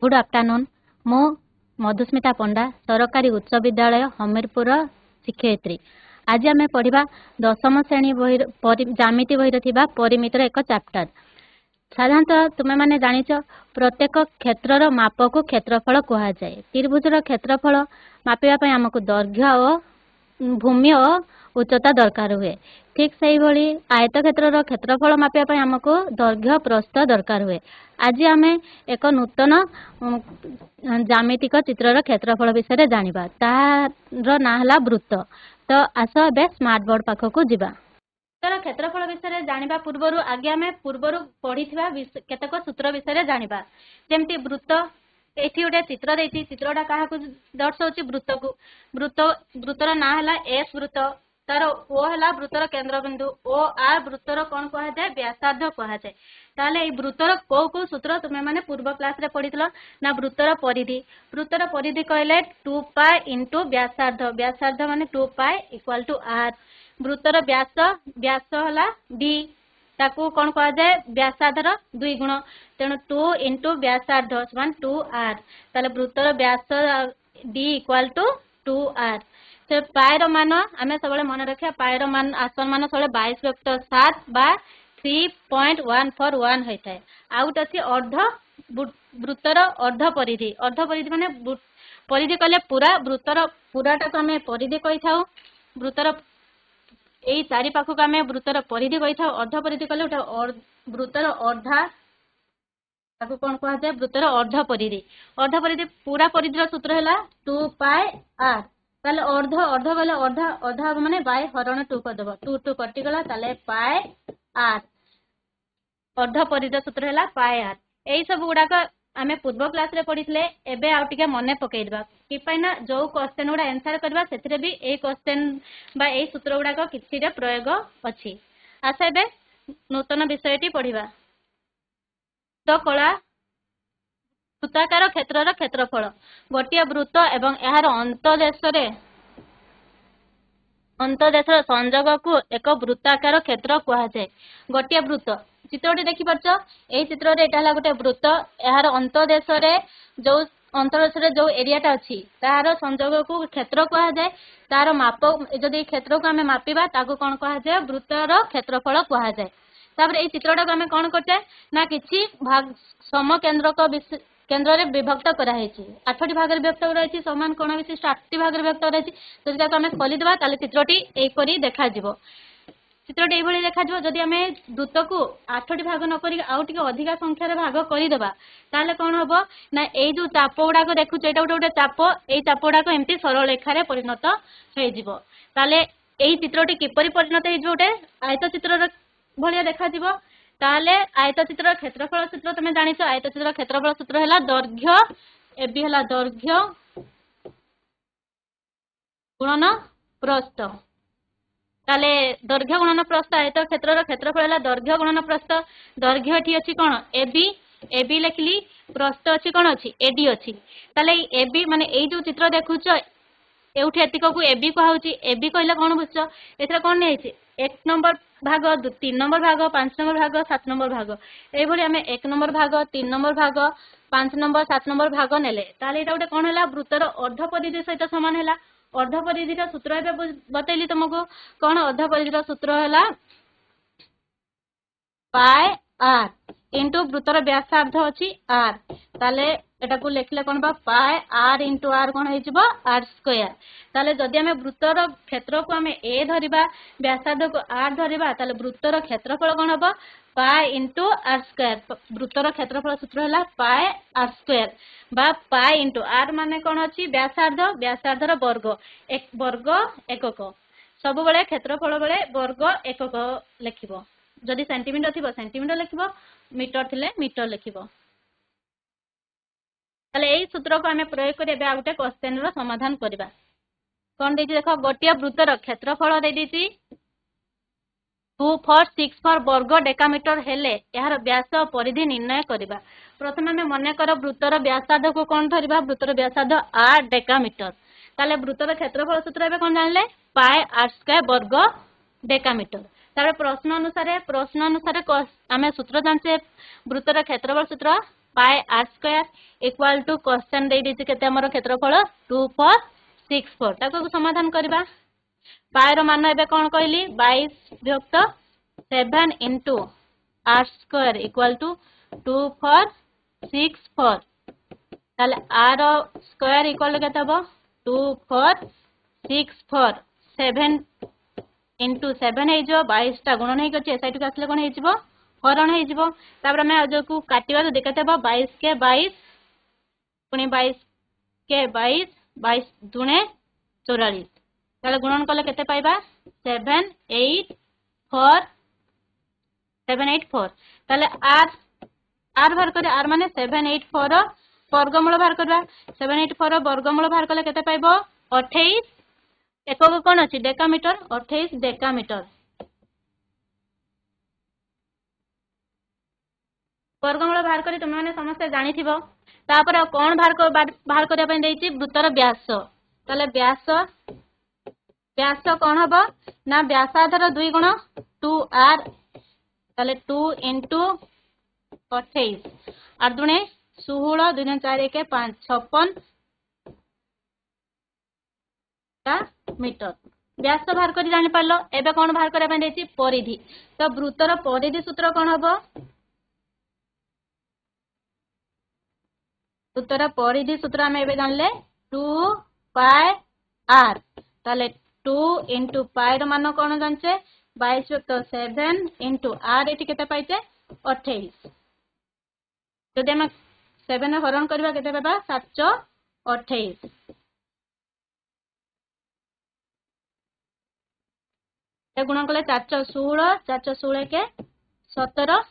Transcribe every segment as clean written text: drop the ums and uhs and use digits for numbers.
Good afternoon मु मधुस्मिता पंडा सरकारी उच्च विद्यालय हमीरपुर शिक्षयित्री। आज आम पढ़ा दशम श्रेणी बही जामिति बही परिमितर एक चैप्टर। साधारणतः तुम्हें मैंने जानिच प्रत्येक क्षेत्र माप को क्षेत्रफल कह जाए। त्रिभुजर क्षेत्रफल मापिबा आमको दैर्घ्य और भूमि और उच्चता दरकार हुए। ठीक से भाई आयत क्षेत्र क्षेत्रफल मापिबा आमको दैर्घ्य प्रस्थ दरकार हुए। आज आम एक नूतन जामितिक चित्रर क्षेत्रफल विषय जानिबा। तार ना है वृत्त। तो आस ए स्मार्ट बोर्ड पाखक जावा। क्षेत्रफल विषय जानिबा पूर्वर आगे आम पूर्वर पढ़ी केतक सूत्र विषय जानिबा। जेमती वृत्त एठी गोटे चित्र देती चित्रटा क्या दर्शाऊँ वृत्त को वृत्तर ना है एस वृत्त तार ओ है वृत्तर केन्द्रबिंदु ओ आर वृत्तर कौन कह जाए व्यासार्ध कह जाए। ताले वृत्तर कौ कौ सूत्र तुम्हें मैंने पूर्व क्लास रे पढ़ी ना वृत्तर परिधि कहले 2 पाई इंटू व्यासार्ध व्यासार्ध माने 2 पाई इक्वल टू आर। वृत्तर व्यास है डी ताकू कौन कह जाए व्यासार्धर 2 गुण तेणु 2 इंटू व्यासार्ध समान 2 आर। ताले वृत्तर व्यास डी इक्वल टू 2 आर। तो पायर मान आम सब मन रखा पायर मान आसन मान सब 22.7 बा 3.141 होता है। आउट अच्छी अर्ध वृत्तर अर्ध परिधि माने परिधि कहले पूरा वृत्तर पूराटा को आम परिधि कही था। वृत्तर यही चारि पाखक आम वृत्तर परिधि कही था। अर्ध परिधि कहले वृत्तर अर्धा ताको कौन कह जाए वृत्तर अर्ध परिधि पूरा परिधि सूत्र है 2 पाई आर। ताले अर्ध कहले अर्धा माने बाय हरण 2 करदेव 2 कटिगला ताले पाए आर। अर्ध परिधि सूत्र है पाए आर। यही सब गुड़ाक आम पूर्व क्लास रे पढ़ी एबे आउ टिके मने पकेइबा कि ना जो क्वेश्चन गुड़ा आंसर करबा सेथिरे भी ए क्वेश्चन बा ए सूत्र गुड़ाक किछि प्रयोग अछि। आसा एबे नूतन विषयटी पढ़िबा। तो कला वृत्ताकार क्षेत्रर क्षेत्रफल गोटे वृत्त एवं यार अंतदेशर संजोग को एक वृत्ताकार क्षेत्र कह जाए। गोटे वृत्त चित्रटी देखि पारछ ए चित्र रे एटा गोटे वृत्त यार अंतदेश जो अंतदेश जो एरियाटा अच्छी तार संजोग को क्षेत्र कह जाए। तार माप जदि क्षेत्र को आम मापिबा ताको कौन कह जाए वृत्तर क्षेत्रफल कह जाए। तापर ए चित्रटा को आम कौन करते ना किछि भाग समकेन्द्रक केन्द्र में विभक्त कराई 8टी भाग विभक्त कराई समान कोण विशिष्ट 8टी भाग विभक्त कराई। जदि आम खोलीदेवा ताले चित्रटी एपरी देखा चित्रटी ये देखा जदि आम वृत्त को 8टी भाग नक आउ टे अधिक संख्यार भाग करदेवा ताले कौन हम ना ये जो चाप गुड़ाक देखु ये गोटे गोटे चाप ये चाप गुड़ाक एमती सरल रेखार परिणत हो यही चित्रटी किपरि परिणत होटे आयत चित्र भाया देखा। ताले आयत चित्र क्षेत्रफल सूत्र तुम जानिच आयत चित्र क्षेत्रफल सूत्र है दैर्घ्य एबी है दैर्घ्य गुणन प्रस्थ। ताले दैर्घ्य गुणन प्रस्थ आयत क्षेत्र क्षेत्रफल है दैर्घ्य गुणन प्रस्थ। दैर्घ्य ठी अच्छी कौन एबी लिखली प्रस्थ अच्छी कौन अच्छी एडी अच्छी। ताले एबी माने ए जो चित्र देखुच एउठी एतिक को एबी कहउची एबी कहले कौन बुझछ एथरा कौन नहीं 1 नंबर भाग 3 नंबर भाग 5 नंबर भाग 7 नंबर भाग ये आम 1 नंबर भाग 3 नंबर भाग 5 नंबर 7 नंबर भाग नेले ताले एटा गोटे कौन है वृत्तर अर्ध परिधि सहित सामान है। अर्ध परिधि सूत्र बतैली तुमको कौन अर्ध परिधि सूत्र है पाए आर इंटू वृत्तर व्यासार्ध अच्छी आर। ताले एटा को लिखले कौन बा पाए आर इंटू आर कौन हो आर स्क्वायर। ताले जदि आम वृत्तर क्षेत्र को आम ए धरिबा व्यासार्ध को आर धरिबा ताले वृत्तर क्षेत्रफल कौन हम पाए इंटू आर स्क्वायर। वृत्तर क्षेत्रफल सूत्र है पाए आर स्क्वायर बा पाए इंटू आर माने कौन अच्छी व्यासार्धर वर्ग एक वर्ग एकक सब बेले क्षेत्रफल बेले वर्ग एकक लिखिबो। जदि सेंटीमीटर थी सेंटीमीटर लिखिबो मीटर थिले मीटर लिखिबो। ताले एई सूत्र को आम प्रयोग कर गोटे क्वेश्चन रो समाधान करबा। कौन देती देख गोटे वृत्तर क्षेत्रफल देती 2464 वर्ग डेकामीटर हेले यार व्यास परिधि निर्णय करबा। प्रथम आम मन कर वृत्तर व्यासार्ध को कौन धरिबा वृत्तर व्यासार्ध 8 डेकामीटर। ताले वृत्तर क्षेत्रफल सूत्र एबे कौन जानले पाए आर स्क्वायर वर्ग डेकामीटर। तार प्रश्न अनुसार आम सूत्र जानचे वृत्तर क्षेत्रफल सूत्र pi are square equal to question दे देछि केते हमर क्षेत्रफल 2464 ताको समाधान करबा पाए रो मान एबे कोन कहली 22 विभक्त 7 into r square equal to 2464 ताले r स्क्वायर इक्वल केते हबो 2464 7 into 7 हे जो 22 टा गुणन हे गछि साइड को आसले कोन हे जिवो हरण हे जिवो तापर हम आज को काटिबा तो देखते हबो 22 के 22 पुनी 22 के 22 22 दुने 44 ताले गुणन कले केते पाइबा 784 ताले r बाहर करे r माने 784 वर्गमूल बाहर करबा 784 वर्गमूल बाहर कले केते पाइबो 28 एकक कोन अछि डेकामीटर 28 डेकामीटर वर्गमूल बाहर करी तुम माने समस्त जानि थिबो तापर कोन बाहर करिया पय देछि वृत्तर व्यास ताले व्यास कोन हबो ना व्यासार्धर 2 गुण 2r ताले 2 into 28 आर दुने 16 2 4 1 5 56 मीटर व्यास बाहर करी जानि पालो एबे कोन बाहर करिया पय देछि परिधि तो वृत्तर परिधि सूत्र कोन हबो वृत्तर परिधि सूत्र हम एबे जानले 2 पाई r ताले 2 into पाई रो मान कोन जानचे 22 तो 7 into r एटी केते पाइचे 28 जदि हम 7 हरण करबा केते पाबा 728 ए गुणन कले 416 के 17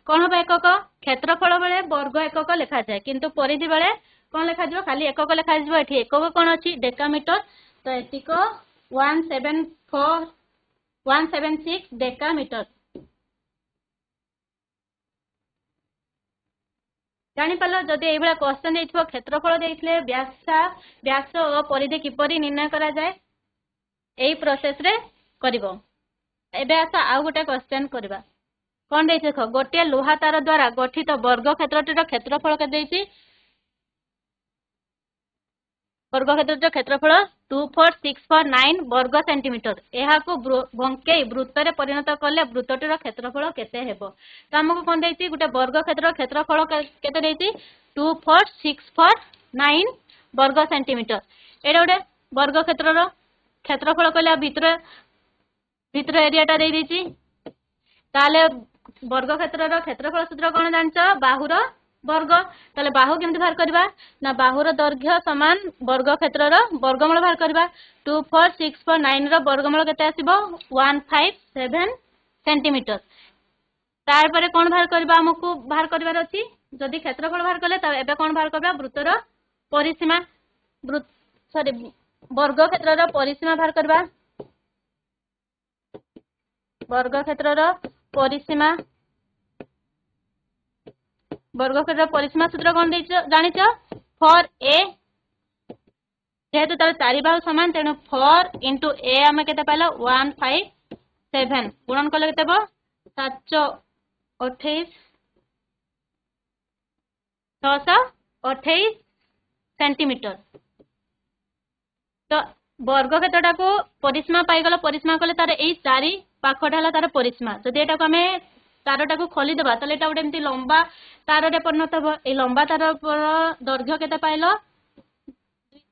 कोन हो एकक क्षेत्रफल बेले वर्ग एकक लिखा जाय किंतु परिधि बेले कोन लिखा जिवो खाली एकक लिखा जिवो एठी एकक कोन अछि डेकामीटर तो एटिको 176 डेकामीटर जानि पालो जदि एबेला क्वेश्चन देइथो क्षेत्रफल देइथले व्यास और परिधि किपरि निर्णय करा जाय एई प्रोसेस रे करिवो एबे आसा आ गोटे क्वेश्चन करबा कोन देइछ देखो गोटे लोहा तार द्वारा गठित वर्ग क्षेत्रटीर क्षेत्रफल के देइछि वर्ग क्षेत्रटीर क्षेत्रफल 24649 वर्ग सेंटीमीटर एहा को बंके वृत्त रे परिणत करले वृत्तटीर क्षेत्रफल केते हेबो त हमको कोन देइछि गोटे वर्ग क्षेत्र क्षेत्रफल केते देइछि 24649 वर्ग सेंटीमीटर एडा गोटे वर्ग क्षेत्रर क्षेत्रफल कहले भीतर एरिया टा दे देछि ताले वर्ग क्षेत्रर क्षेत्रफल सूत्र कोन जानछ बाहुर वर्ग ताले बाहु केमति बाहर करबा ना बाहुर दैर्घ्य समान वर्ग क्षेत्रर वर्गमूल बाहर करबा 24649 रो वर्गमूल केते आसीबो 157 सेंटीमीटर तार परे कोन बाहर करबा हमकु बाहर करबार अछि जदि क्षेत्रफल बाहर करले त एबे कोन बाहर करबा वृत्तर परिसीमा वर्ग क्षेत्रर परिसीमा बाहर करबा वर्ग क्षेत्रर परिसीमा सूत्र कोन दैछ जानिछ फॉर ए जेहेतु तार चारि बाहु समान तेनु 4 into a हम केते पाइलो 157 गुणन करले केते बो 628 सेंटीमीटर तो वर्ग क्षेत्रटा को परिसीमा पाइगला परिसीमा कले तार एई चारि पाखटा हला तार परिसीमा जदि एटा को हमें तारटा को खोली देबा तले एटा उडे एमती लंबा तार रे परिणत हो ए लंबा तार दैर्घ्य केते पाइलो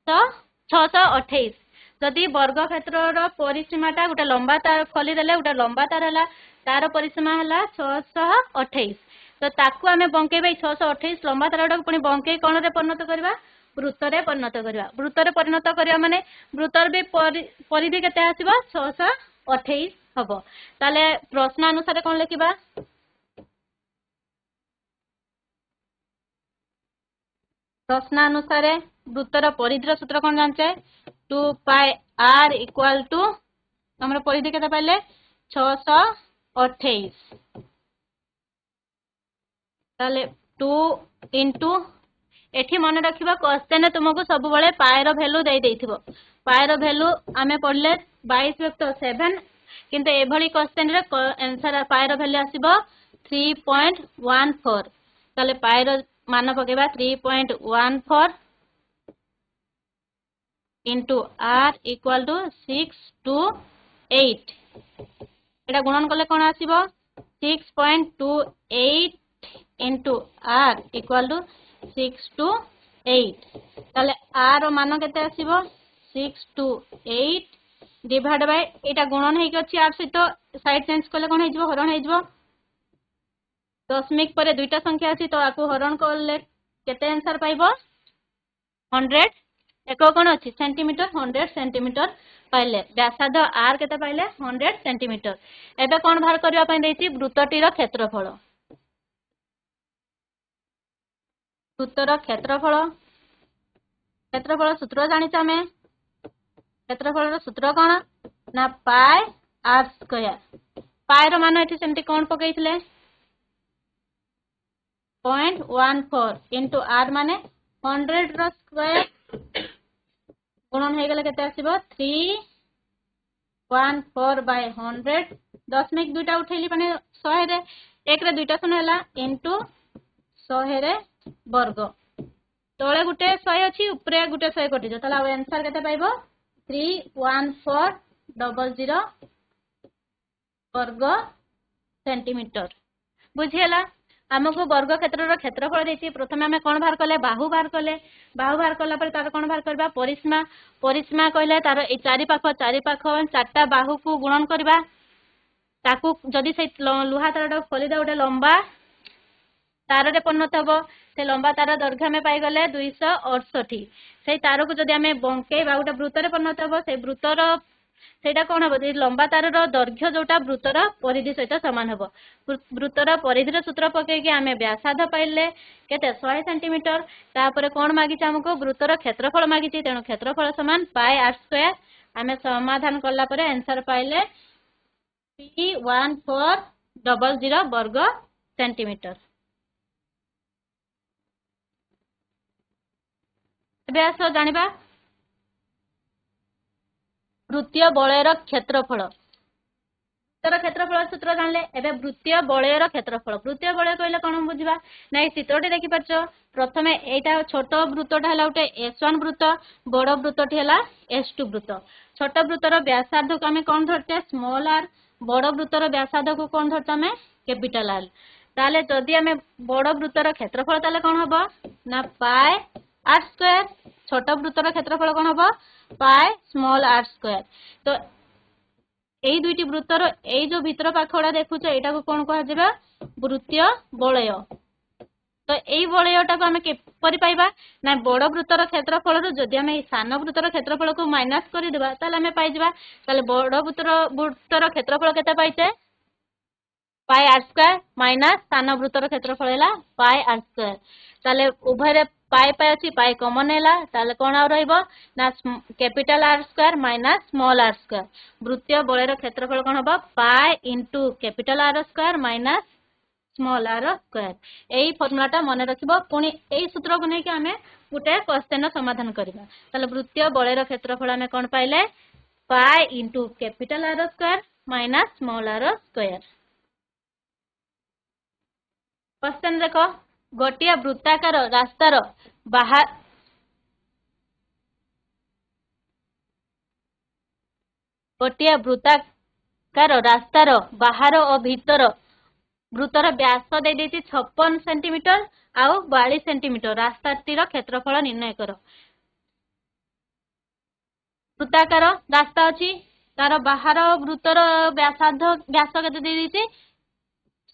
628 जदि वर्ग क्षेत्रर परिसीमाटा गोटे लंबा तार खोली देले गोटे लंबा तार हला तार परिसीमा हला 628 तो ताकू हमें बंकेबे 628 लंबा तारटा पुनी बंके कोन रे परिणत करबा वृत्त रे परिणत करबा वृत्त रे परिणत करबा माने वृत्तर भी परिधि केते आसीबो 628 हबो ताले प्रश्न अनुसार कोन लिखिबा प्रश्न अनुसार वृत्तर परिधिर सूत्र कोन जानछे 2 पाई r इक्वल टू हमर परिधि केते पाइले 628 ताले 2 into एठी मन रखिबा क्वेश्चन तुमको सब बेले पायर वैल्यू दे देथिबो पायर वैल्यू आमे पढले 22/7 किंतु एभली क्वेश्चन रे आंसर पायर वैल्यू आसीबो 3.14 ताले पाई रो मान पकेबा 3.14 इंटू r इक्वल टू 628 एटा गुणन कले कोन आसीबो 6.28 इंटू r इक्वल टू 628 ताले r रो मान केते आसीबो 628 डिवाइड बाय एटा गुणन हेकि अछि r सहित साइड चेंज कले कोन हेजबो हरण हेजबो दशमिक पर दुईटा संख्या अछि तो आकु हरण करले केते आंसर पाइबो 100 एक कोन अछि सेंटीमीटर 100 सेंटीमीटर पाइले व्यासार्ध r केते पाइले 100 सेंटीमीटर एबे कोन बाहर करिया पय देछि वृत्तटी रो क्षेत्रफल वृत्तर क्षेत्रफल क्षेत्रफल सूत्र जानि छमे क्षेत्रफल रो सूत्र कोन ना पाई r स्क्वायर पाई रो मान एठी सेमति कोन पकैथिले 0.14 into r माने 100 रो स्क्वायर गुणन हे गेले केते आसीबो 314 by 100 दशमिक दुईटा उठैली माने 100 रे एक रे दुईटा शून्य हला into 100 रे वर्ग तळे गुटे 100 अछि ऊपरे गुटे 100 कटि जो तला आंसर केते पाइबो 31400 वर्ग सेंटीमीटर बुझियला हमको वर्ग क्षेत्र रो क्षेत्रफल देछि प्रथमे हमें कोन बाहर करले बाहु बाहर करला पर तार कोन बाहर करबा परिसीमा परिसीमा कहले तार ए चारि पाख चारटा बाहु को गुणन करबा ताकू जदी से लुहा तारडा खोली दे ओटे लंबा ताररे परिणत हबो से लंबा तार दैर्घ्य में पाई गले 268 से तार को जदी हमें बंकेबा ओटे वृत्तरे परिणत हबो से वृत्तर सेटा कोन हबो लंबा तार रो दैर्घ्य जोटा वृत्तर परिधि सहित समान हबो वृत्तर परिधि सूत्र पके कि हमें व्यासार्ध पाइले केते 100 सेंटीमीटर तापर कोन मागी हमको वृत्तर क्षेत्रफल मागी तेनु क्षेत्रफल समान पाई r स्क्वायर हमें समाधान करला परे आंसर पाइले 31400 वर्ग सेंटीमीटर एबे आसो जानिबा वृत्तीय बलयर क्षेत्रफल वृत्तर क्षेत्रफल सूत्र जानले एबे वृत्तीय बलयर क्षेत्रफल वृत्तीय बलय कहले कोन बुझिबा नै चित्रटे देखि परछो प्रथमे एटा छोट वृत्तटा हला उटे S1 वृत्त बड़ वृत्तटी हला S2 वृत्त छोट वृत्तर व्यासार्ध को हमें कोन धरते स्मॉल r बड़ वृत्तर व्यासार्ध को कोन धरते हमें कैपिटल R ताले जदी हमें बड़ वृत्तर क्षेत्रफल ताले कोन हबो ना पाई r स्क्वायर छोट वृत्तर क्षेत्रफल कोन हबो पाई स्मॉल r स्क्वायर तो एई दुईटी वृत्तर एई जो भीतर पाखडा देखुछो एटा को कोन कहा जेबा वृत्तीय बलय तो एई बलयटा को हमें केपरि पाइबा ना बड़ वृत्तर क्षेत्रफल रु जदी हमें सान वृत्तर क्षेत्रफल को माइनस करि देबा ताले हमें पाइ जेबा ताले बड़ वृत्तर क्षेत्रफल केते पाइते पाई r स्क्वायर माइनस सान वृत्तर क्षेत्रफल हैला पाई r स्क्वायर ताले उभय पाई पाई अछि पाई कॉमन हैला ताले कोन आ रहइबो ना capital R square minus small r square वृत्तीय बलयर क्षेत्रफल कोन हबो pi into capital R square minus small r square एई फार्मूलाटा मने रखिबो पुनी एई सूत्र को नै कि हमें गुटे क्वेश्चन समाधान करबा ताले वृत्तीय बलयर क्षेत्रफल हमें कोन पाइले पाई into capital R square minus small r square question देखो गोटिया वृत्ताकार रास्तार बाहर गोटिया वृत्ताकार रास्तार बाहर और भीतर वृत्तर व्यास दे देती 56 सेंटीमीटर आउ 42 सेंटीमीटर रास्ताटीर क्षेत्रफल निर्णय कर वृत्ताकार रास्ता अछि तार बाहर वृत्तर व्यास केते दे देती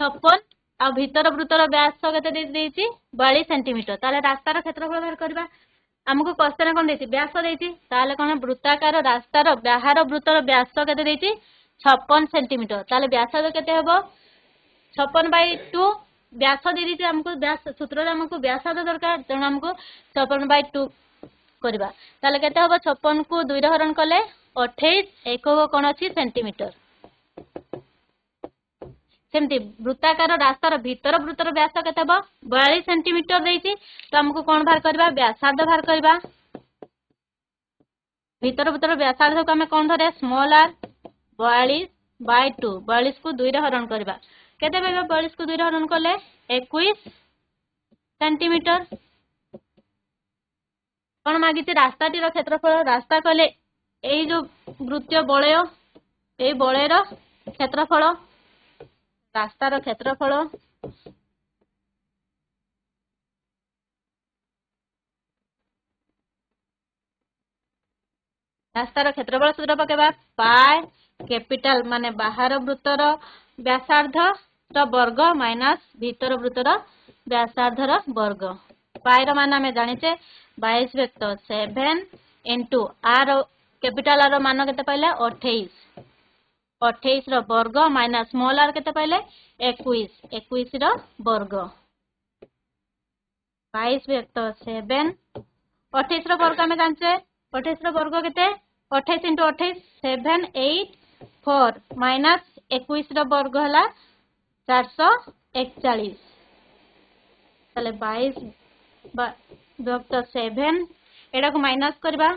56 आ भीतर वृत्तर व्यास केते दे देती 42 सेंटीमीटर ताले रास्तार क्षेत्रफल बाहर करबा हमको क्वेश्चन कोन देती व्यास देती ताले कोन वृत्ताकार रास्तार बाहर वृत्तर व्यास केते देती 56 सेंटीमीटर ताले व्यास केते हेबो 56/2 व्यास दे देती हमको व्यास सूत्र रे हमको व्यास दरकार तेणु हमको 56/2 करबा ताले केते हेबो 56 को 2 रे हरण कले 28 एक कोन अछि सेंटीमीटर सेमती वृत्ताकार रास्तार भीतर वृत्तर व्यास केते हेबो 42 सेंटीमीटर देती तो हमको कोन बाहर करबा व्यासार्ध बाहर करबा भीतर भीतर व्यासार्ध को हमें कोन धरे स्मॉल r 42/2 42 को 2 रे हरण करबा केते पाइबा 42 को 2 रे हरण करले 21 सेंटीमीटर कौन मागित रास्ताटीर क्षेत्रफल रास्ता कहले यही जो वृत्तीय बलय यही बलयर क्षेत्रफल रास्तार क्षेत्रफल रास्तार क्षेत्रफल सूत्र पकेबा पाई कैपिटल माने बाहर वृत्तर व्यासार्ध वर्ग माइनस भीतर वृत्तर व्यासार्धर वर्ग पाई मान आम जाचे 22 वेक्टर 7 इंटू आर कैपिटल आर मान के पाइले 28 28 वर्ग माइनस स्मॉल आर के पाइले 21 21 वर्ग 22 वेक्टर 7 28 वर्ग आम जाचे 28 वर्ग के 28 इंटू 28 7 8 4 माइनस 21 वर्ग है 441 ताले 22 वेक्टर 7 एटा को माइनस करबा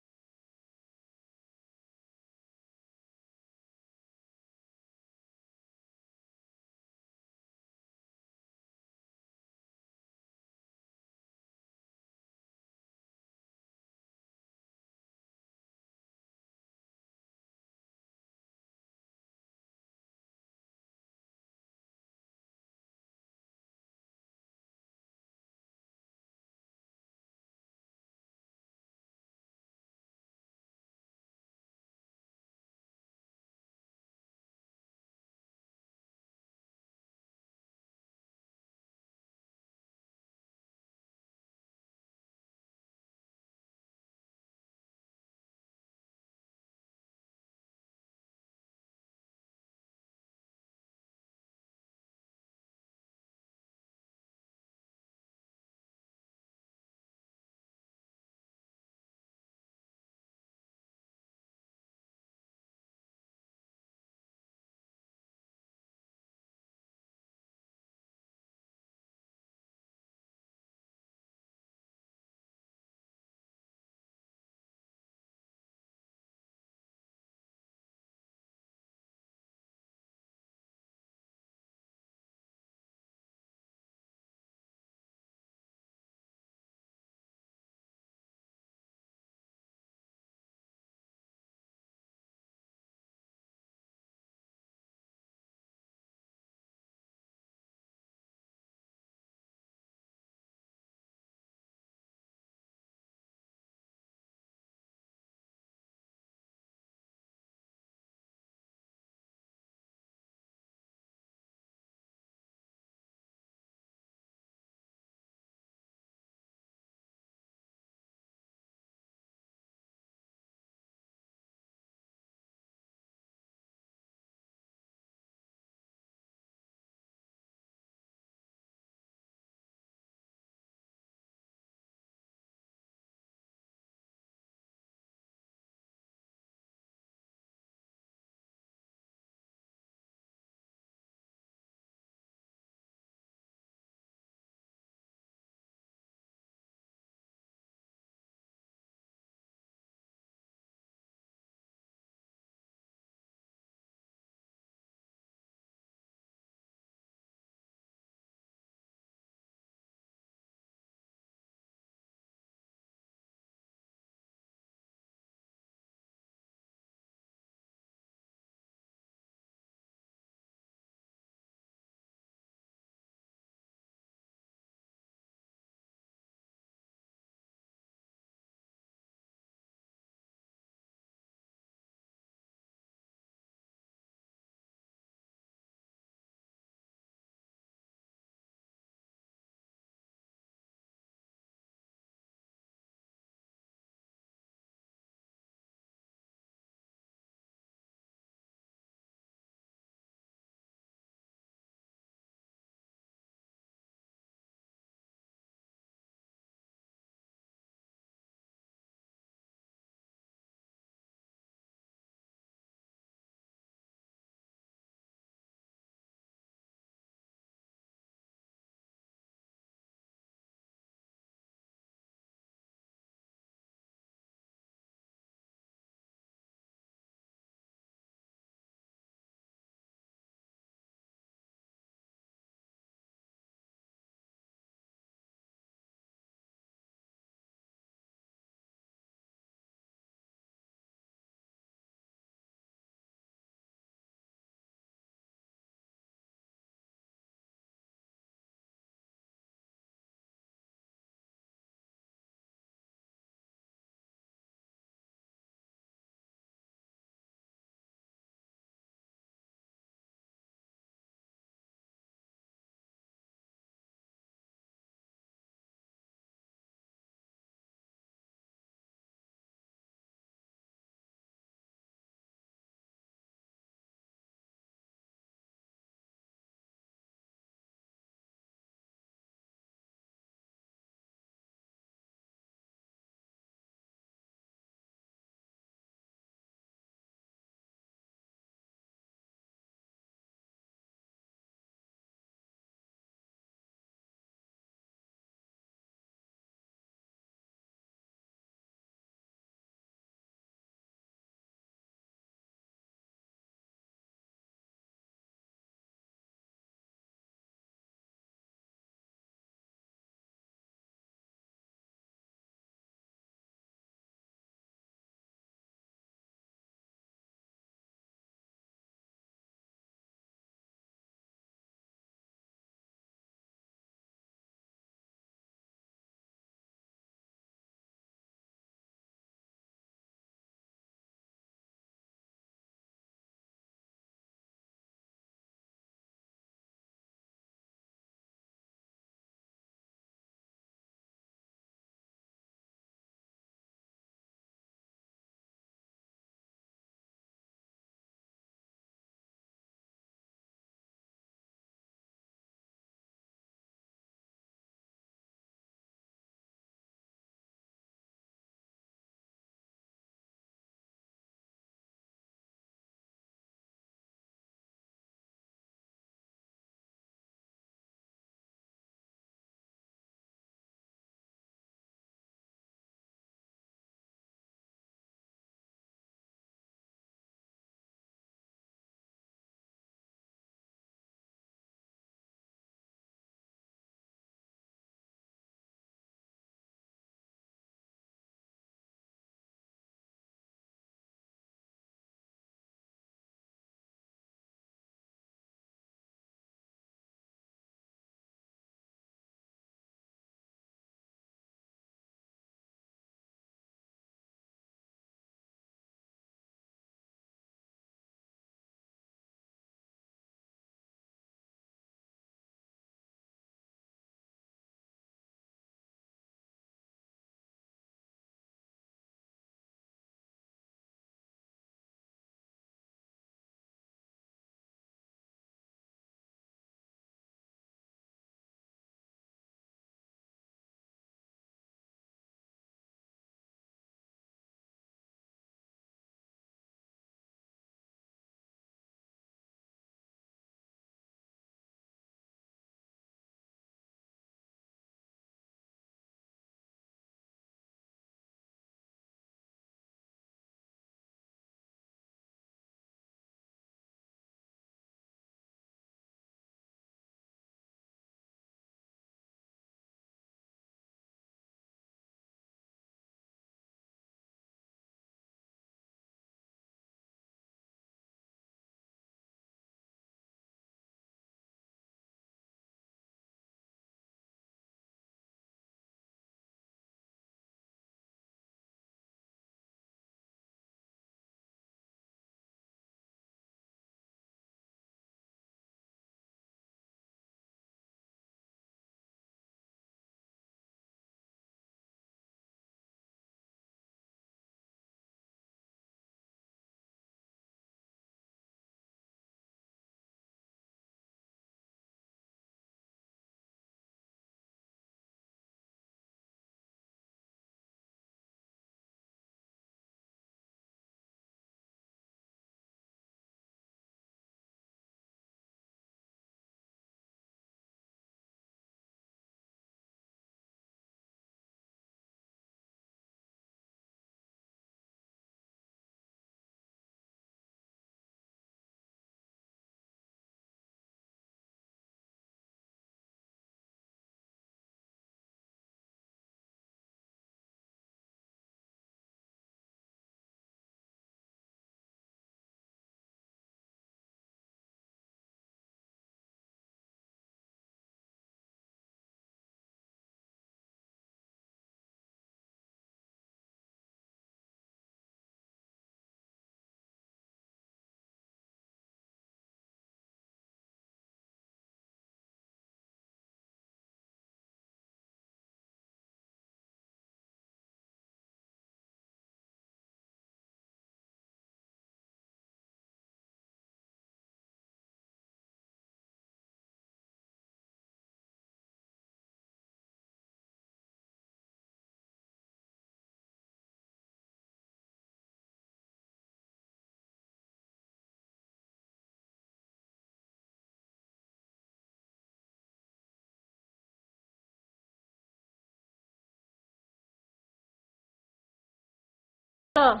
मान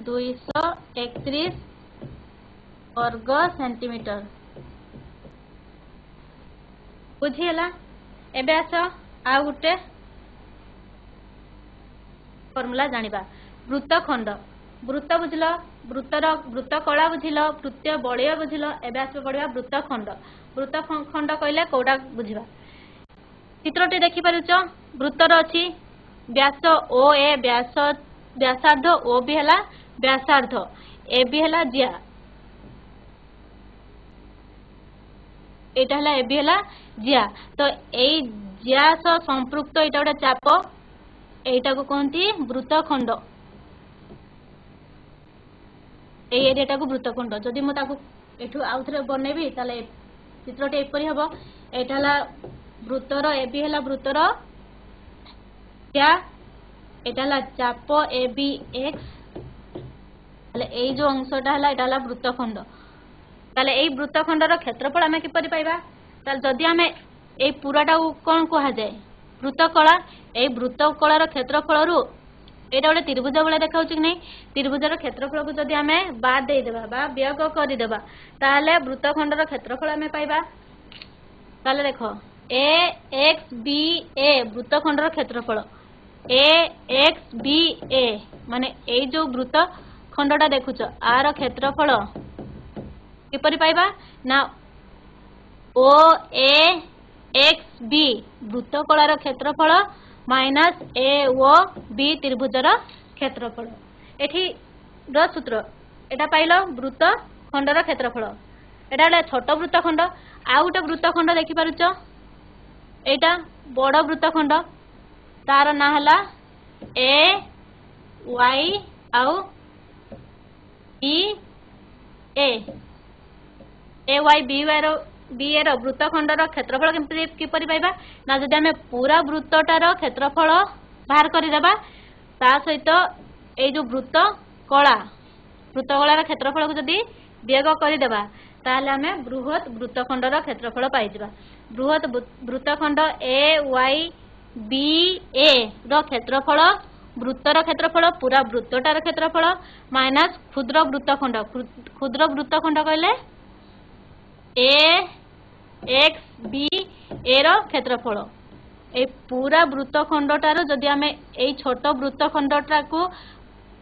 231 वर्ग सेंटीमीटर बुझीगला। एबे आस आ गुटे फॉर्मूला जानिबा। वृत्तखंड वृत्त बुझल, वृत्तर वृत्तकला बुझल, वृत्तीय बलय बुझल। एबे आस पढ़िबा वृत्तखंड। वृत्तखंड कहले कोडा बुझिबा। चित्रटी देखि पारुछ, वृत्तर अछि व्यास ओ ए, व्यासार्ध ओ भी हला व्यासार्ध, ए भी हला जिया, एटा हला ए भी हला जिया। तो एई जिया सह संपृक्त एटा गोटे चाप, एटा को कहती वृत्तखंड। ए एरियाटा को वृत्तखंड। जदि मु ताकू एठू आउ थरे बनेबी ताले चित्रटी एपरि हबो। एटा हला वृत्तर, ए भी हला वृत्तर जिया, एटा हला चाप ए बी एक्स। ताले एई जो अंशटा हला एटा हला वृत्तखंड। ताले एई वृत्तखंडर क्षेत्रफल आमे किपरि पाइबा? ताले जदि आमे एई पूराटा कोन कहा जाय वृत्तकला, एई वृत्तकलार क्षेत्रफल रु एटा गोटे त्रिभुज भाई देखा कि नहीं, त्रिभुजर क्षेत्रफल को जदि आमे बाद दे देबा बा वियोग कर देबा ताले वृत्तखंडर क्षेत्रफल आमे पाइबा। ताले देखो ए एक्स बी ए वृत्तखंडर क्षेत्रफल, ए एक्स बी ए माने एई जो वृत्तखंडटा देखुछ आर क्षेत्रफल किपरि पाइबा ना ओ ए एक्स बी वृत्तकलार क्षेत्रफल माइनस ए ओ बी त्रिभुजर क्षेत्रफल। एठी सूत्र एटा पाइल वृत्तखंडर क्षेत्रफल। एटा हला छोट वृत्तखंड। आ गोटे वृत्तखंड देखि पारुछ, एटा बड़ वृत्तखंड, तार ना हला ए वाई आउ बी ए वाई बी वाई रो बी एर वृत्तखंडर क्षेत्रफल किपरि पाइबा ना जदि आमे पूरा वृत्तटार क्षेत्रफल बाहर करदेबा ता सहित ए जो वृत्तकलार क्षेत्रफल को जदि वियोग करदेबा ताहले आमे बृहत वृत्तखंडर क्षेत्रफल पाइजिबा। बृहत वृत्तखंड ए वाई बी ए रो क्षेत्रफल, वृत्तर क्षेत्रफल, पूरा वृत्तटार क्षेत्रफल माइनस क्षुद्र वृत्तखंड। क्षुद्र वृत्तखंड कहले ए एक्स बी ए रो क्षेत्रफल। ए पूरा वृत्तखंडटार जदि आमे एई छोट वृत्तखंडटा को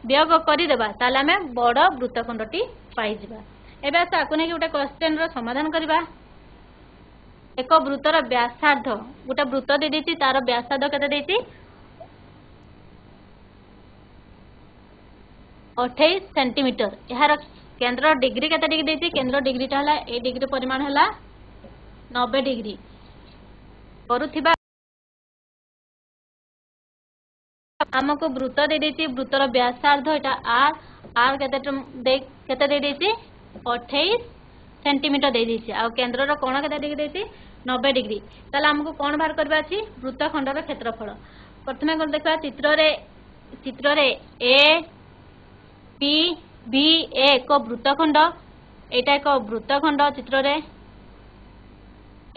वियोग करदेबा ताले आमे बड़ वृत्तखंडटी पाइजिबा। एबे आस आकु नै गोटे क्वेश्चन रो समाधान करबा। एक वृत्तर व्यासार्ध, गोटे वृत्त दे देती तार व्यासार्ध केते देती 28 सेंटीमीटर। यार केंद्र डिग्री केते डिग्री देती? केंद्र डिग्रीटा हला ए डिग्री परिमाण हला 90 डिग्री। करूथिबा हमको वृत्त दे देती, वृत्तर व्यासार्ध एटा आर, आर केते दे देती 28 सेंटीमीटर दे देती। आ केंद्र रो कोण केते डिग्री देती 90 डिग्री। ताले हमको कोण बाहर करबा अछि वृत्तखंडर क्षेत्रफल। प्रथमे कोन देखबा चित्र रे ए पी बी ए को वृत्तखंड, एटा एक वृत्तखंड। चित्र रे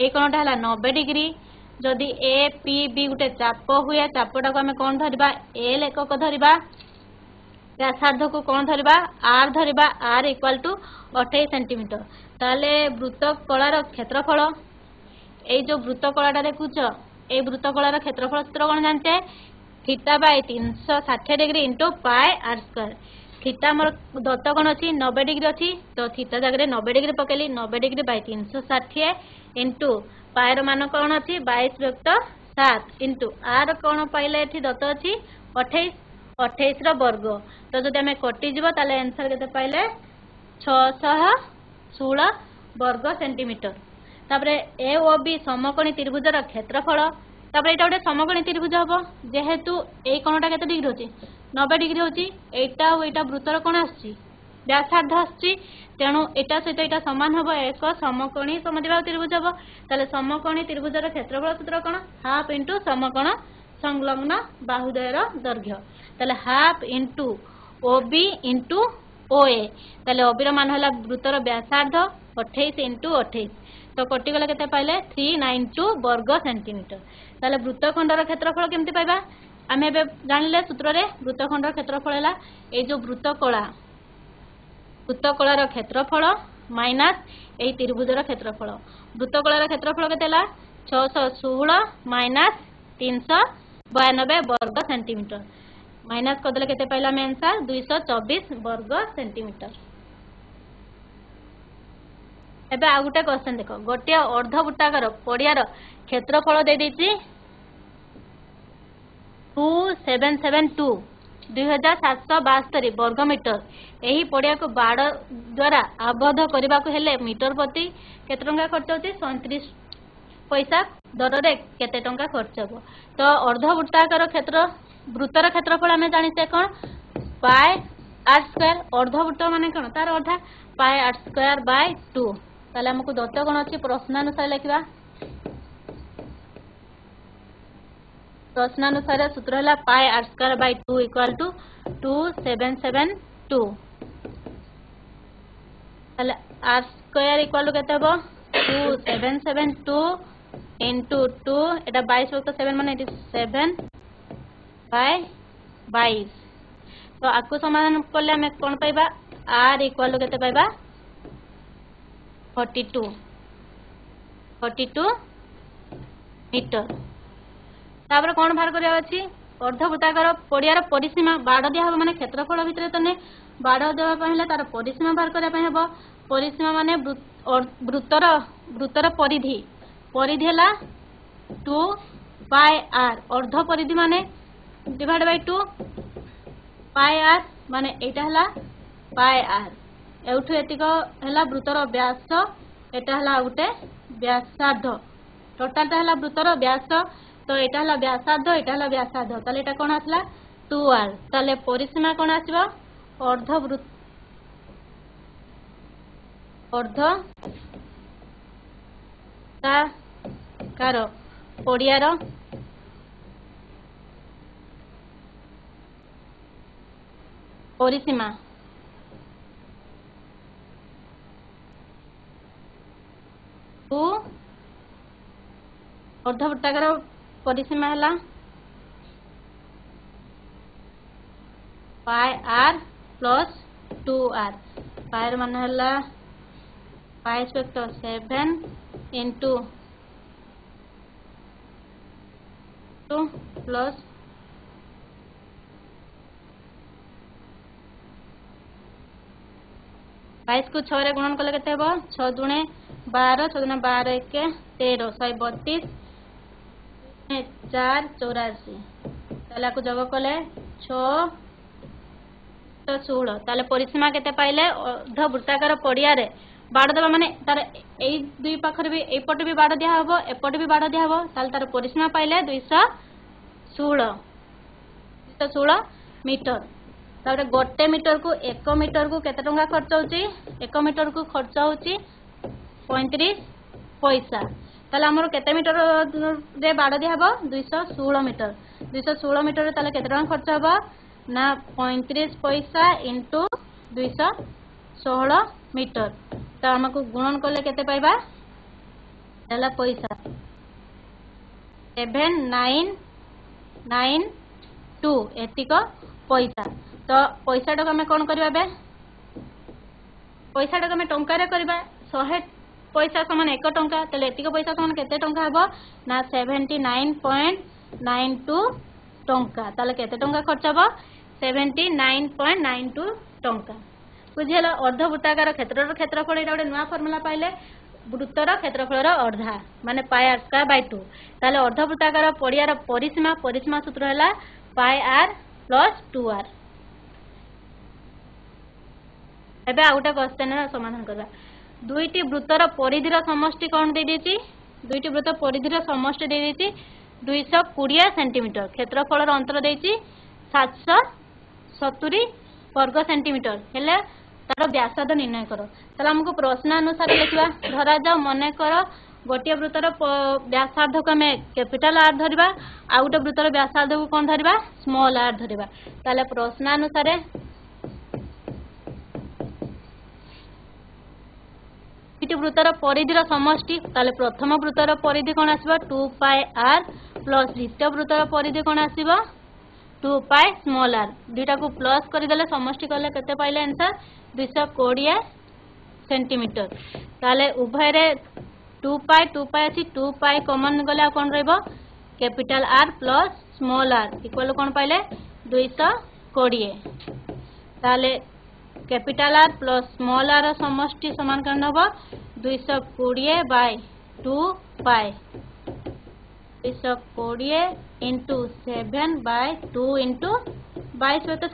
ए कोणटा हला 90 डिग्री। जदि ए पी बी गोटे चाप हुए, चापटा को आमे कोन धरिबा एल एकक धरिबा, व्यासार्ध को कोन धरिबा आर धरिबा, आर इक्वल टू 28 सेंटीमीटर। ताले वृत्तकलार क्षेत्रफल, ए जो वृत्तकलाटा देखुछ ए वृत्तकलार क्षेत्रफल सूत्र कोन जानते theta by 360 degree into pi are square. Theta मोर दत्त कोण अछि 90 डिग्री अछि, तो थीटा जगह 90 डिग्री पकेली 90 डिग्री बाय 360 इंटू पायर मान कोण अछि 22/7 इंटू आर कोण पाइले एठी दत्त अछि 28 रो वर्ग। तो जदि हमें कटि जिवो ताले आंसर केते पाइले 616 वर्ग सेंटीमीटर। तापरे ए ओ बी समकोणी त्रिभुजर क्षेत्रफल। तापरे एटा गोटे समकोणी त्रिभुज हबो जेहेतु ए कोणटा केते डिग्री होची 90 डिग्री होची, एटा ओ एटा वृत्तर कोण आछि व्यासार्ध आछि, तेणु एटा सहित एटा समान हबो, एक समकोणी समद्विबाहु त्रिभुज हबो। ताले समकोणी त्रिभुजर क्षेत्रफल सूत्र कोण हाफ इंटू समकोण संलग्न बाहुद्वयर दैर्घ्य। ताले हाफ इंटू ओबी इंटू ओए। ताले ओबी रो मान हला वृत्तर व्यासार्ध 28 इंटू 28, तो कटिगला केते पाइले 392 वर्ग सेंटीमीटर। ताले वृत्तखंडर क्षेत्रफल केमती पाइबा आमे बे जानिले सूत्र रे वृत्तखंडर क्षेत्रफल हला ए जो वृत्तकଳାର क्षेत्रफल माइनस ए त्रिभुजर क्षेत्रफल वृत्तकଳାର क्षेत्रफल केतेला 616 माइनस 392 वर्ग सेंटीमीटर माइनस करदेले केते पाइला में आंसर 224 वर्ग सेंटीमीटर। एबे आ गुटे क्वेश्चन देखो गोटे अर्धवृत्ताकार पड़ियार क्षेत्रफल दे देछि 2772 2772 वर्ग मीटर यही पड़िया को बाड़ द्वारा आबद्ध करने को हेले मीटर प्रति केते टंका खर्च होछि 37 पैसा दर रे केते टंका खर्च हो तो अर्धवृत्ताकार क्षेत्र वृत्तर क्षेत्रफल आम जानिसे कौन पाए आर स्क्वायर अर्धवृत्त माने कौन तार अधा पाए आर स्क्वायर बाय 2 ताले हमको दत्त कौन अच्छी प्रश्नानुसार लिखा प्रश्नानुसार सूत्र है pi are square by 2 equal to 2772 ताले आर स्क्वायर इक्वल टू केते हो 2772 into 2 एटा 22 वक्त 7 माने 7 बाय 22 तो आपको समाधान करले हमें कोन पाइबा r इक्वल टू केते पाइबा 42 मीटर तापर कोन बाहर करिया अछि अर्धवृत्ताकार पड़ियार परिसीमा बाड़ दिया हो माने क्षेत्रफल भितर तने बाड़ देवा पहिले तार परिसीमा बाहर करिया पय हबो परिसीमा माने वृत्तर परिधि है 2 पाई आर अर्ध परिधि माने डिवाइड बाय 2 पाई आर माने एटा हला पाई आर एउठु एतिको हला वृत्तर व्यास एटा हला उटे व्यासार्ध टोटल ता हला वृत्तर व्यास तो एटा हला व्यासार्ध एटा हला व्यासार्ध ताले एटा कोन आसला 2r ताले परिसीमा कोन आसीबो अर्ध कार पड़ियार परिसीमा अर्धवृत्ताकार परिसीमा है पाई आर प्लस 2r पायर मान है पाई स्क्वायर 7 इंटू 2 प्लस 22 को 6 रे गुणन कले केते हेबो 6 दुणे 12 6 दुणे 12 1 13 132 4 84 ताला को जग कले 6 तो 16 ताले परिसीमा केते पाइले अर्धवृत्ताकार पड़िया रे बाड़ देवा माने तार ए दुई पाखर भी एपट भी बाड़ दिया हबो एपट भी बाड़ दिया हबो ताल तार परिसीमा पाइले 216 मीटर तारे गोटे मीटर को 1 मीटर को केते टंका खर्च होची 1 मीटर को खर्च होची 35 पैसा ताले हमर केते मीटर रे बाड़ दिया हबो 216 मीटर 216 मीटर रे ताले केते टंका खर्च हबो ना 35 पैसा इंटू 216 मीटर तो हमको गुणन कले केते पाइबा हला पैसा 7992 एतिको पैसा तो पैसा टाक हमें कौन करबा बे पैसा टाक हमें टंका रे करबा 100 पैसा समान 1 टंका तले एतिको पैसा समान केते टंका हबो ना 79.92 टंका तले केते टंका खर्च हबो 79.92 टंका बुझिला अर्धवृत्ताकार क्षेत्रफल एटा गोटे नुआ फॉर्मूला पाइले वृत्तर क्षेत्रफल अर्धा माने पाई आर स्क्वायर बाय 2 ताले अर्धवृत्ताकार पड़ियार परिसीमा सूत्र हैला पाई आर प्लस 2r एबे आ गोटे क्वेश्चन समाधान करबा दुईटी वृत्तर परिधिर समष्टि कोन दे देछि दुईटी वृत्त परिधिर समष्टि दे देछि 220 सेंटीमीटर क्षेत्रफल अंतर देछि 770 वर्ग सेंटीमीटर हेले तार व्यासार्ध निर्णय करो ताला हमको प्रश्न अनुसार लिखवा धरा जाओ मने करो गोटे वृत्तर व्यासार्ध को हमें कैपिटल आर धरिबा आ गोटे वृत्तर व्यासार्ध को कोन धरिबा स्मॉल आर धरिबा ताले प्रश्न अनुसार दुईटी वृत्तर परिधि समष्टि ताले प्रथम वृत्तर परिधि कौन आसबो 2 पाई r प्लस द्वितीय वृत्तर परिधि कौन आसबो 2 पाई स्मॉल r दुईटा को प्लस करदेले समष्टि कले केते पाइले आंसर 220 सेंटीमीटर ताले उभय रे 2 पाई अछि 2 पाई कॉमन गले कौन रहबो capital R plus small r equal कौन पाइले 220 ताले capital R plus small r समष्टि समान कौन होबो 220 बाय 2 पाई 220 इंटू 7 बाय 2 इंटू 22 तो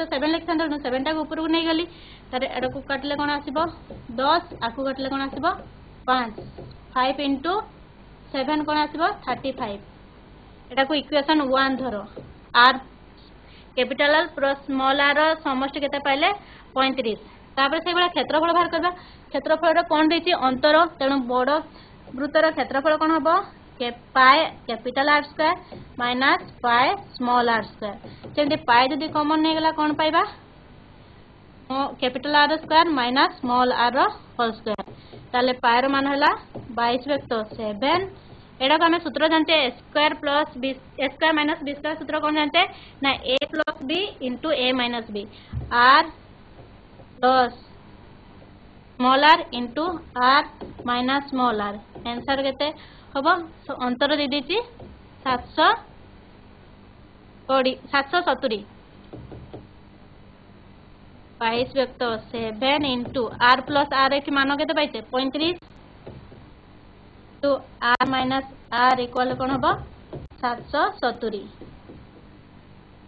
7 लिख था 7 टा ऊपर को नहीं गली तारे एडा को काटले कोन आसीबो 10 आकु काटले कोन आसीबो 5 5 इंटू 7 कोन आसीबो 35 एटा को इक्वेशन 1 धरो r capital R plus small r समष्टि केते पाइले 35 तापर से बडा क्षेत्रफल बाहर करबा क्षेत्रफल रे कोन देछि अंतर तेनु बड़ वृत्तर क्षेत्रफल कोन हबो pi capital R square minus pi small r square जेंति पाई जदी कॉमन नहीं गला कोन पाइबा capital R square minus small r whole square ताले पाई रो मान हला 22 वेक्टर 7 एडा को हमें सूत्र जानते हैं square plus B square minus B square सूत्र कौन जानते हैं ना a plus B into A minus B r plus small r into r minus small r answer केते हबो अंतर दे देछि 770 22 वेक्टर 7 इंटू r प्लस r के मान केते पाइते 35 तो r माइनस r इक्वल कोन हबो 770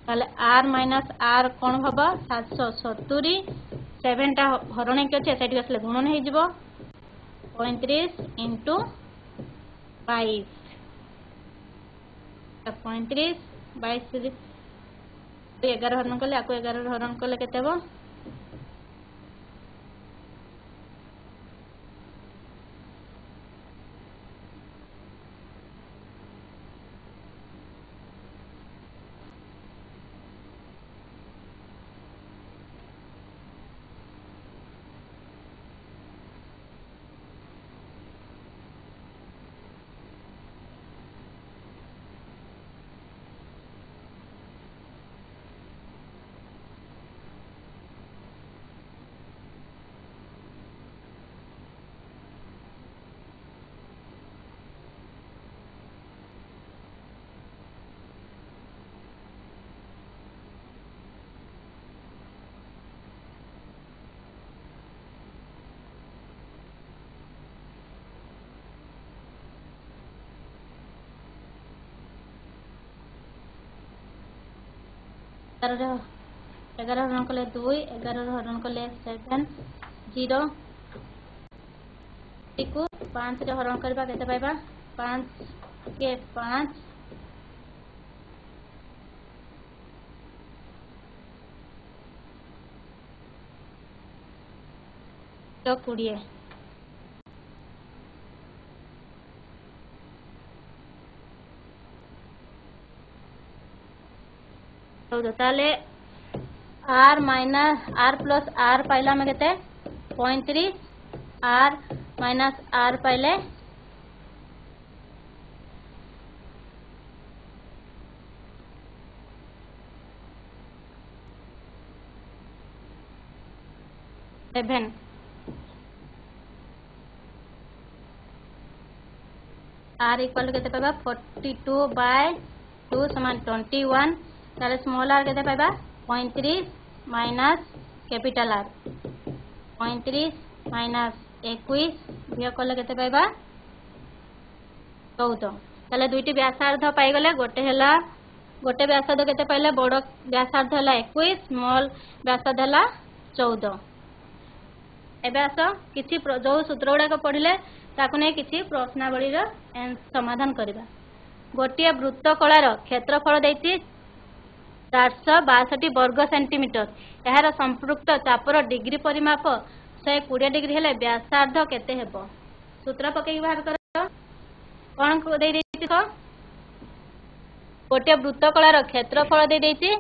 ताले r माइनस r कोन हबो 770 7 टा हरण के छै सेठी असले गुणन हे जिवो 35 इंटू 5 35 22 11 हरण कले आको 11 हरण कले केते हबो एगार हरण कले 2 11 हरण कले 7 0 को 5 रे हरण करबा केते पाइबा 5 के 5 तो 20 ताले r minus r plus r पाइला में केते 35 r माइनस r पाइले 7 r इक्वल केते पाबा 42 बाय 2 समान 21 ताले स्मॉल r केते पाइबा 35 माइनस कैपिटल R 35 माइनस 21 बिया कले केते पाइबा 14 ताले दुईटी व्यासार्ध पाई गले गोटे व्यासार्ध केते पाइले बड़ व्यासार्ध हला 21 स्मॉल व्यासार्ध हला 14 एबे आसो किछि जो सूत्र गुडा को पढिले ताकु नै किछि प्रश्नावली रो समाधान करबा गोटे वृत्त कलार क्षेत्रफल दैछि 462 वर्ग सेंटीमीटर यार संपृक्त चापर डिग्री परिमाप 120 डिग्री हेले व्यासार्ध केते हेबो सूत्र पकई बाहर कर कोन को दे देछि को गोटे वृत्त कलार क्षेत्रफल दे देछि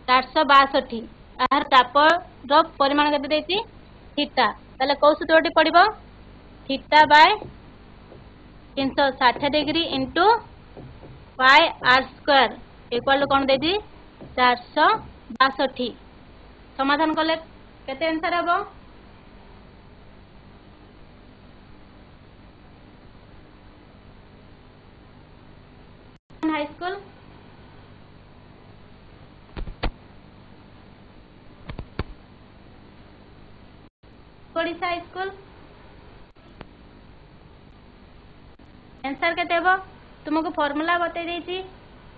462 यार चापर रो परिमाण केते देछि थीटा ताले को सूत्रटी पड़िबो theta by 360 degree into pi are square equal to कौन देदी 462 समाधान कले केते आंसर हबो high school Odisha high school answer केते हबो तुमको फार्मूला बतै देछि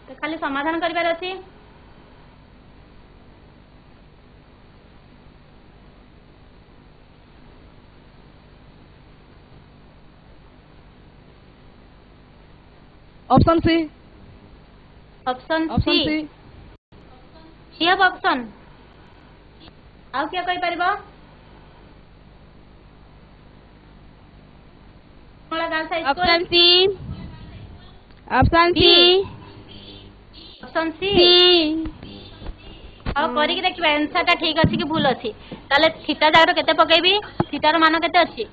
तो खाली समाधान करिवार अछि ऑप्शन सी ऑप्शन सी सी अब ऑप्शन आउ क्या कहि परबो मोला गाल साइज option C option C option C आ करी के देखिबा आंसर ता ठीक अछि कि भूल अछि ताले थीटा जागर केते पकेबी थीटार मान केते अछि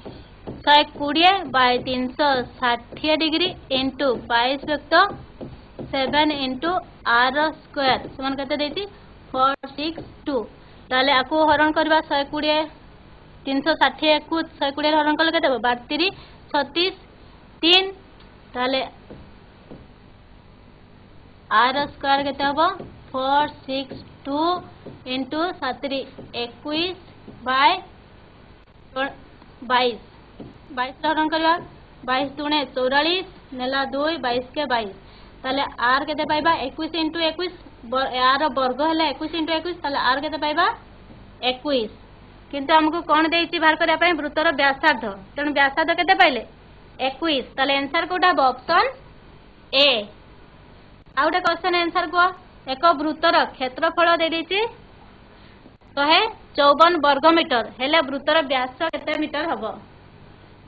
120 बाय 360 डिग्री इंटू 22 व्यक्त 7 इंटू आर स्क्वायर समान केते देती 462 ताले आकु हरण करबा 120 360 को 120 हरण कले केते 32 36 3 ताले आर स्क्वायर केते हबो 462 इंटू 7 21 बाय 22 22 हरण करबा 22 दुणे 44 नेला 2 22 के 22 ताले आर केते पाइबा 21 इंटू 21 आर वर्ग हला 21 इंटू 21 ताले आर केते पाइबा 21 किंतु हमको कोन देइछि बाहर करिया पय वृत्तर व्यासार्ध तण व्यासार्ध केते पाइले 21 ताले आंसर कोटा हबो ऑप्शन ए आउटे क्वेश्चन आंसर को एक वृत्तर क्षेत्रफल दे देछि 154 वर्ग मीटर हेले वृत्तर व्यास केते मीटर हबो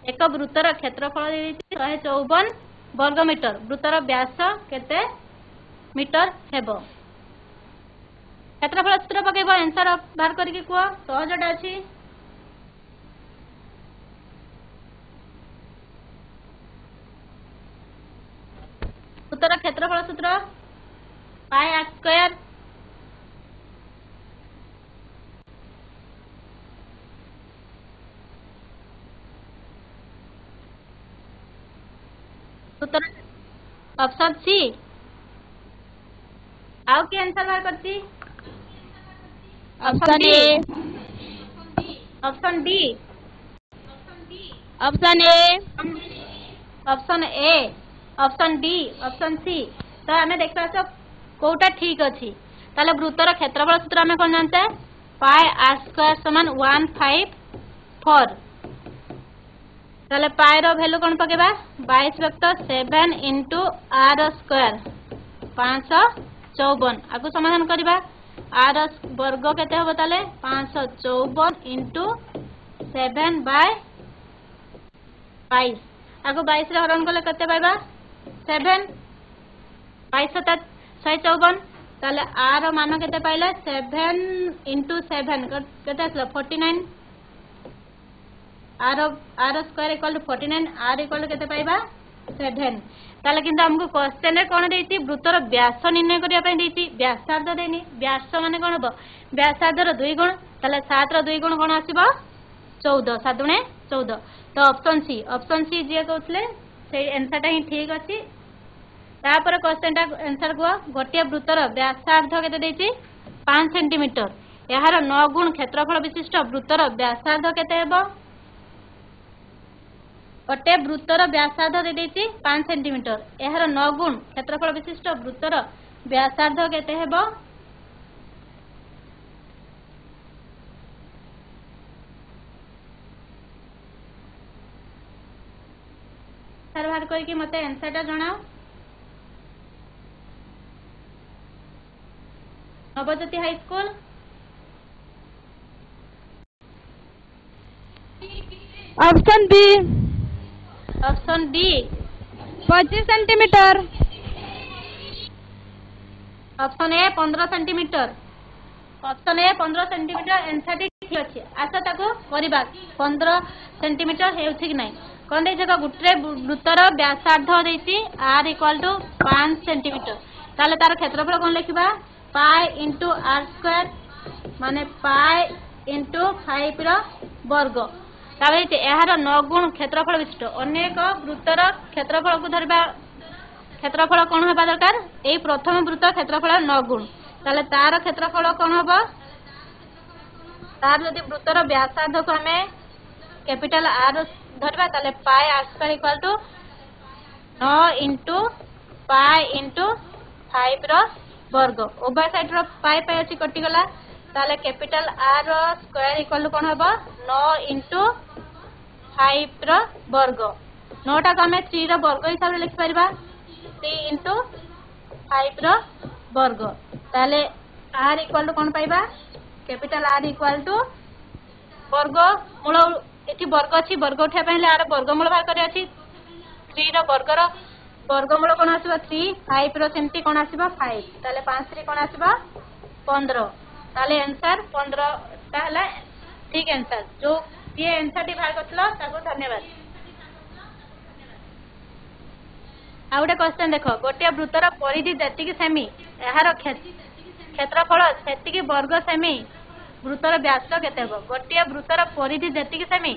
एक वृत्तर क्षेत्रफल दे देछि 154 वर्ग मीटर वृत्तर व्यास केते मीटर हेबो क्षेत्रफल सूत्र पकेबो आंसर बाहर करके को सहजटा अछि वृत्तर क्षेत्रफल सूत्र पाई आर स्क्वायर सूत्र ऑप्शन सी आउ के आंसर बाहर करती option A option D option A option A option D option C तो हमें देखा सब कोटा ठीक अछि ताले वृत्तर क्षेत्रफल सूत्र हमें कोन जानते पाई आर स्क्वायर समान 154 ताले पाई रो वैल्यू कोन पकेबा 22 व्यक्त 7 इंटू आर स्क्वायर 554 आगु समाधान करबा आर वर्ग केते हबो ताले 554 इंटू 7 बाय 22 आगु 22 रे हरण करले केते पाइबा 7 22 154 ताले आर मान केते पाइले 7 इंटू 7 केते आसला 49 R square equal to 49 R equal to केते पाइबा 7 ताले किंतु हमको क्वेश्चन रे कोन देइति वृत्तर व्यास निर्णय करिया पय देइति व्यासार्ध देनी व्यास माने कोन हबो व्यासार्ध रो 2 गुण ताले 7 रो 2 गुण कोन आसीबो 14 7 गुणे 14 तो ऑप्शन सी जे कहतले से आंसर ता ही ठीक अछि तापर क्वेश्चन ता आंसर को गोटिया वृत्तर व्यासार्ध केते देइछि 5 सेंटीमीटर यार 9 गुण क्षेत्रफल विशिष्ट वृत्तर व्यासार्ध केते हेबो गोटे वृत्तर व्यासार्ध दे देइछि 5 सेंटीमीटर यार 9 गुण क्षेत्रफल विशिष्ट वृत्तर व्यासार्ध केते हेबो सर बाहर कोई कि मते आंसर ता जणाओ Navjyoti high school option B option D 25 centimetre option A 15 centimetre option A 15 centimetre answer ठीक ठीक अच्छे आस ताको करवा 15 सेंटीमीटर हेउछि कि नहीं कौन दे जगह गुटे वृत्तर व्यासार्ध देती r इक्वल टू 5 सेंटीमीटर ताले तार क्षेत्रफल कौन लिखा पाई इंटू आर स्क्वायर माने पाई इंटू 5 रो वर्ग ताबे यार 9 गुण क्षेत्रफल विशिष्ट अनेक वृत्तर क्षेत्रफल को धरबा क्षेत्रफल कौन होगा दरकार यही प्रथम वृत्त क्षेत्रफल 9 गुण ताले तार क्षेत्रफल कौन होगा तार जदि वृत्तर व्यासार्ध को हमें कैपिटल आर धरबा ताले pi are square equal to 9 into pi into 5 रो वर्ग उभय साइड रो पाई पाई अछि कटि गला ताले capital r square equal to कोन हबो 9 इंटू 5 रो वर्ग 9 टा को हमें 3 रो वर्ग हिसाब रे लिखि परबा 3 इंटू 5 रो वर्ग ताले आर इक्वल टू कोन पाइबा कैपिटल आर इक्वल टू वर्ग मूल एठी वर्ग अछि वर्ग उठा पहिले आर वर्गमूल बाहर करे अछि 3 रो वर्गमूल कोन आसीबा 3 5 रो सेमती कोन आसीबा 5 ताले 5 3 कोन आसीबा 15 ताले आंसर 15 ताला ठीक आंसर जो ये आंसर टी बाहर करथलो ताको धन्यवाद आ गोटे क्वेश्चन देखो गोटे वृत्तर परिधि जेतिकी सेमी यार क्षेत्रफल सेतिकी वर्ग सेमी वृत्तर व्यास केते हो गोटे वृत्तर परिधि जेतिकी सेमी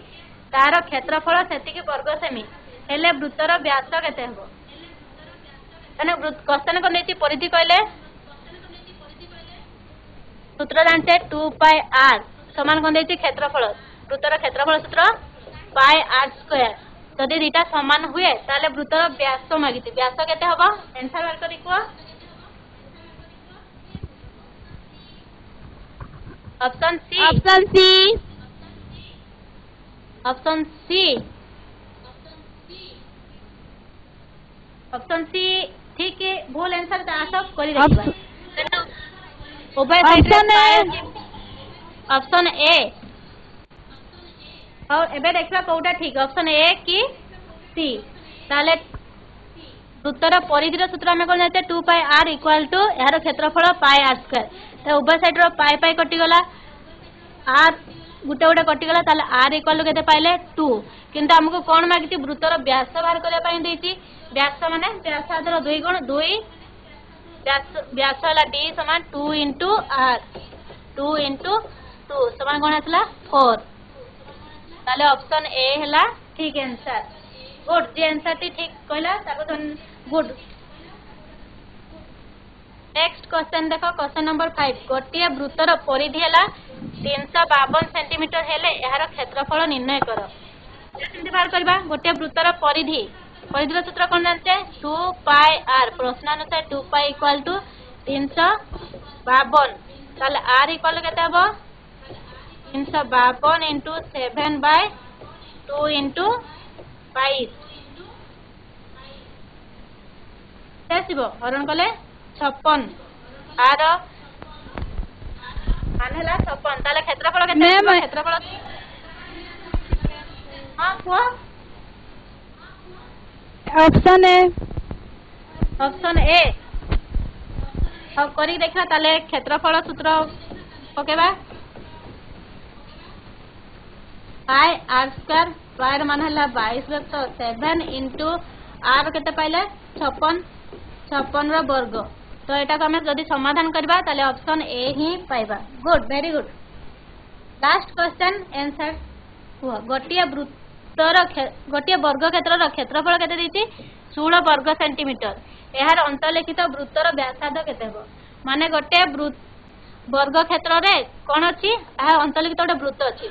तार क्षेत्रफल सेतिकी वर्ग सेमी हेले वृत्तर व्यास केते हो माने क्वेश्चन को नेति परिधि कहले सूत्र जानते 2 पाई r समान कोन देति क्षेत्रफल वृत्तर क्षेत्रफल सूत्र पाई r स्क्वायर जदि दुटा समान हुए ताले वृत्तर व्यास मागिति व्यास केते होबा आंसर बार करी को ऑप्शन सी ऑप्शन सी ठीक है भूल आंसर ता सब करी देखबा उभय साइड ऑप्शन ए और एबे देखबा कोउटा ठीक ऑप्शन ए की सी ताले वृत्तर परिधि रो सूत्र हमें कोन जानते 2 पाई r इक्वल टू यार क्षेत्रफल पाई r स्क्वायर तो उभय साइड रो पाई पाई कटि गला r गुटे गुटे कटि गला ताले r इक्वल केते पाइले 2 किंतु हमको कोन मागिति वृत्तर व्यास बाहर करे पई देती व्यास माने व्यासार्ध रो 2 गुण 2 व्यास वाला d समान 2 इंटू r 2 इंटू 2 समान कोन आसला 4 ताले ऑप्शन ए हला ठीक आंसर गुड जे आंसर टी ठीक कहला ताको गुड नेक्स्ट क्वेश्चन देखो क्वेश्चन नंबर 5 गोटे वृत्तर परिधि हला 352 सेंटीमीटर हेले यार क्षेत्रफल निर्णय करो केमति बाहर करबा गोटे वृत्तर परिधि परिधिर सूत्र कोन जानते 2 पाई r प्रश्नानुसार 2 पाई इक्वल टू 352 ताले r इक्वल केते हबो 352 इंटू 7 बाय 2 इंटू 5 कैसिबो हरण कले 56 आर मानेला 56 ताले क्षेत्रफल केते क्षेत्रफल हां को ऑप्शन ए अब करी देखा ताले क्षेत्रफल सूत्र पकेबा पाई r स्क्वायर पाई मान हला 22 तो 7 इंटू r केते पाइले 56 रो वर्ग तो एटा को हमें जदी समाधान करबा ताले ऑप्शन ए ही पाइबा good very good last question answer हुआ गोटिया वृत्तर गोटिया वर्ग क्षेत्र रो क्षेत्रफल केते देती 16 वर्ग सेंटीमीटर यार अंतलिखित वृत्तर व्यासार्ध केते हो माने गोटे वर्ग क्षेत्र रे कोन अछि आ अंतलिखित गोटे वृत्त अछि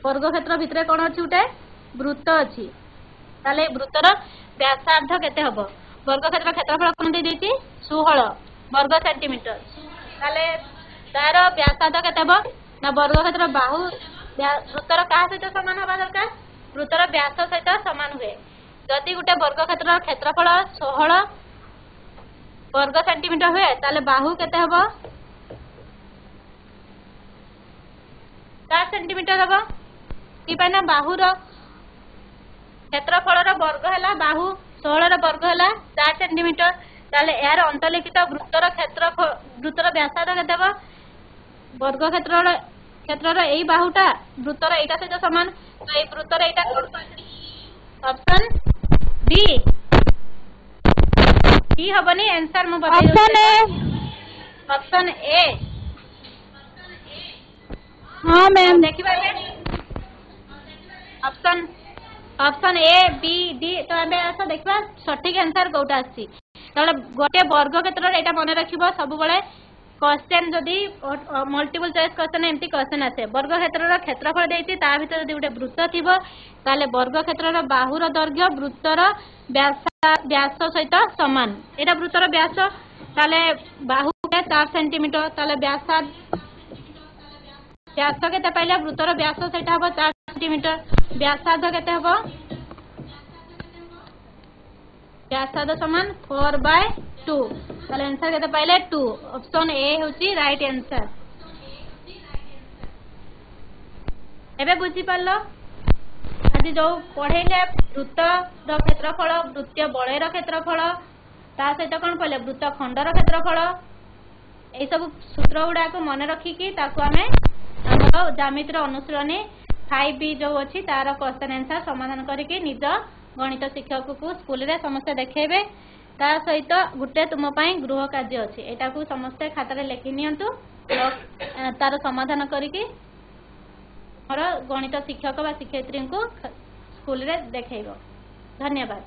वर्ग क्षेत्र भितरे कोन अछि उटे वृत्त अछि ताले वृत्तर व्यासार्ध केते हबो वर्ग क्षेत्र क्षेत्रफल कोन दे देती 16 वर्ग सेंटीमीटर ताले तार व्यासार्ध केते हबो ना वर्ग क्षेत्र बाहु वृत्तर का सहित समान होबा दरकार वृत्तर व्यास सहित समान हुए जदि गुटे वर्ग क्षेत्र क्षेत्रफल 16 वर्ग सेंटीमीटर हुए ताले बाहु केते हबो 4 सेंटीमीटर हबो कि पाना बाहु रो क्षेत्रफल रो वर्ग हला बाहु 16 रो वर्ग हला 4 सेंटीमीटर ताले यार अंतलिखित वृत्तर क्षेत्रफल वृत्तर व्यासार्ध केते हबो वर्ग क्षेत्र यही बाहुटा वृत्तर एटा सहित समान तो ये वृत्तर एटा ऑप्शन बी बी हबनी आंसर मु बता ऑप्शन ए ऑप्शन ए हाँ मैम देखिबा option option A B D तो आबे आसा देखबा सठिक आंसर कोटा आसी तले गोटे वर्ग क्षेत्र एटा मने रखिबो सब बेले क्वेश्चन जदि मल्टीपल चॉइस क्वेश्चन एमती क्वेश्चन आसे वर्ग क्षेत्र क्षेत्रफल देती ता भीतर जदि गोटे वृत्त थिबो ताले वर्ग क्षेत्र बाहुर दैर्घ्य वृत्तर व्यास सहित समान एटा वृत्तर व्यास ताले बाहु 4 सेंटीमीटर ताले व्यास केते पाइले वृत्तर व्यास सेटा हबो 4 सेंटीमीटर व्यासार्ध केते हबो व्यासार्ध समान 4/2 ताले आंसर केते पाइले 2 ऑप्शन ए होची राइट आंसर एबे बुझी पालो आज जो पढ़ेले वृत्त रो क्षेत्रफल वृत्तीय बलयर क्षेत्रफल ता सहित कोन पले वृत्त खंडर क्षेत्रफल ए सब सूत्र गुडा को मन रखी कि ताको हमें हमर ज्यामिति रो अनुशीलनी 5B जो अछि तार क्वेश्चन आंसर समाधान करके निज गणित शिक्षक को स्कूल रे समस्त देखेबे ता सहित गुटे तुम पई गृह कार्य अछि एटा को समस्त खाता रे लिखि नियंतु तार समाधान करके और गणित शिक्षक बा शिक्षयित्री को स्कूल रे देखेबो धन्यवाद।